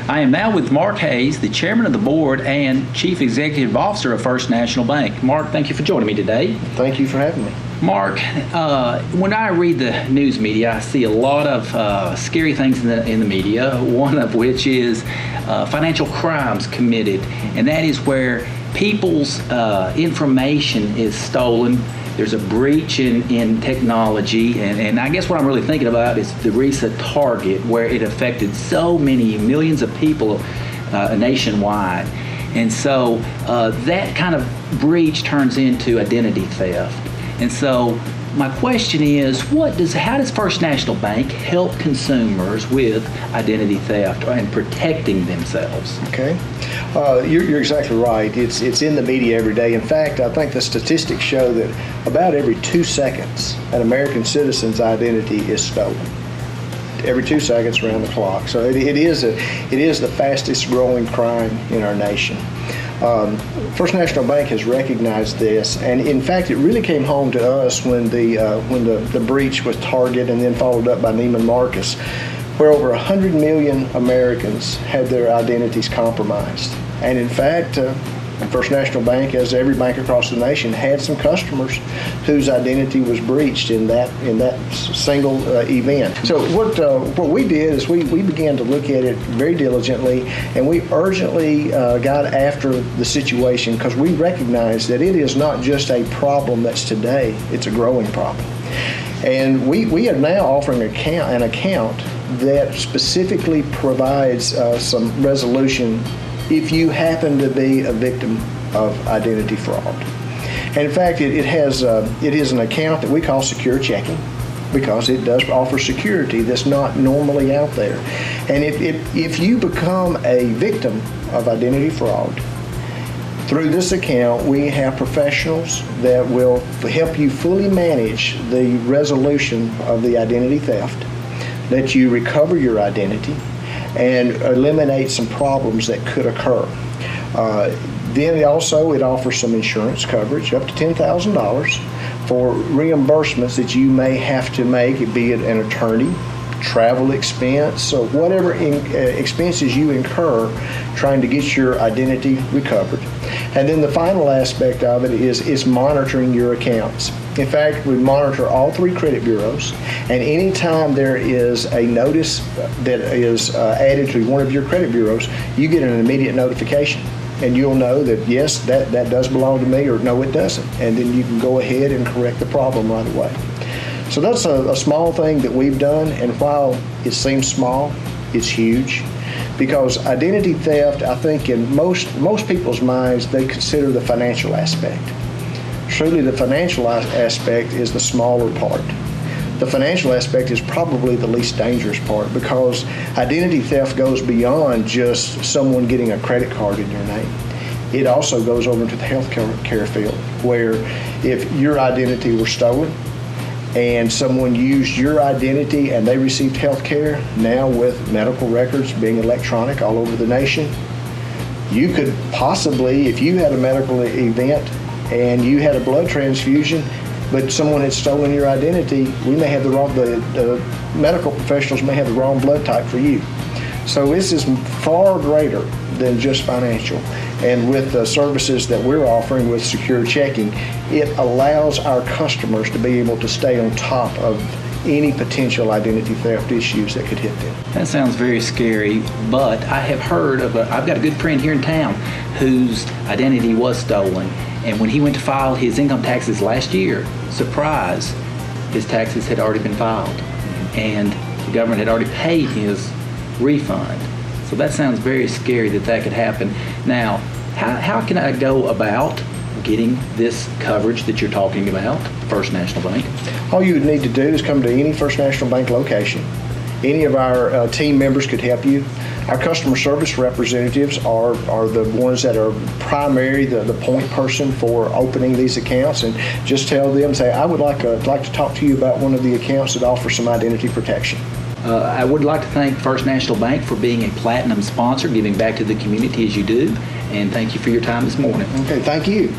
I am now with Mark Hayes, the Chairman of the Board and Chief Executive Officer of First National Bank. Mark, thank you for joining me today. Thank you for having me. Mark, when I read the news media, I see a lot of scary things in the media, one of which is financial crimes committed, and that is where people's information is stolen. There's a breach in technology, and I guess what I'm really thinking about is the recent Target, where it affected so many millions of people nationwide. And so that kind of breach turns into identity theft. And so my question is, how does First National Bank help consumers with identity theft and protecting themselves? Okay, you're exactly right. It's in the media every day. In fact, I think the statistics show that about every 2 seconds, an American citizen's identity is stolen. Every 2 seconds around the clock. So it is the fastest growing crime in our nation. First National Bank has recognized this, and in fact, it really came home to us when the breach with Target, and then followed up by Neiman Marcus, where over 100 million Americans had their identities compromised. And in fact, First National Bank, as every bank across the nation, had some customers whose identity was breached in that single event. So what we did is we began to look at it very diligently, and we urgently got after the situation, because we recognize that it is not just a problem that's today, it's a growing problem. And we are now offering an account that specifically provides some resolution if you happen to be a victim of identity fraud. And in fact, it is an account that we call secure checking, because it does offer security that's not normally out there. And if you become a victim of identity fraud, through this account, we have professionals that will help you fully manage the resolution of the identity theft, let you recover your identity, and eliminate some problems that could occur. Then it offers some insurance coverage up to $10,000 for reimbursements that you may have to make, be it an attorney, travel expense, so whatever expenses you incur trying to get your identity recovered. And then the final aspect of it is monitoring your accounts. In fact, we monitor all 3 credit bureaus, and anytime there is a notice that is added to one of your credit bureaus, you get an immediate notification. And you'll know that, yes, that does belong to me, or no, it doesn't. And then you can go ahead and correct the problem right away. So that's a small thing that we've done, and while it seems small, it's huge. Because identity theft, I think in most people's minds, they consider the financial aspect. Truly, the financial aspect is the smaller part. The financial aspect is probably the least dangerous part, because identity theft goes beyond just someone getting a credit card in your name. It also goes over into the health care field, where if your identity were stolen and someone used your identity and they received health care, now with medical records being electronic all over the nation, you could possibly, if you had a medical event and you had a blood transfusion, but someone had stolen your identity, we may have the medical professionals may have the wrong blood type for you. So this is far greater than just financial. And with the services that we're offering with secure checking, it allows our customers to be able to stay on top of any potential identity theft issues that could hit them. That sounds very scary, but I have heard I've got a good friend here in town whose identity was stolen, and when he went to file his income taxes last year, surprise, his taxes had already been filed, and the government had already paid his refund. So that sounds very scary that could happen. Now, how can I go about getting this coverage that you're talking about, First National Bank? All you would need to do is come to any First National Bank location. Any of our team members could help you. Our customer service representatives are the ones that are primary, the point person for opening these accounts, and just tell them, say, I would like to talk to you about one of the accounts that offer some identity protection. I would like to thank First National Bank for being a platinum sponsor, giving back to the community as you do, and thank you for your time this morning. Okay, thank you.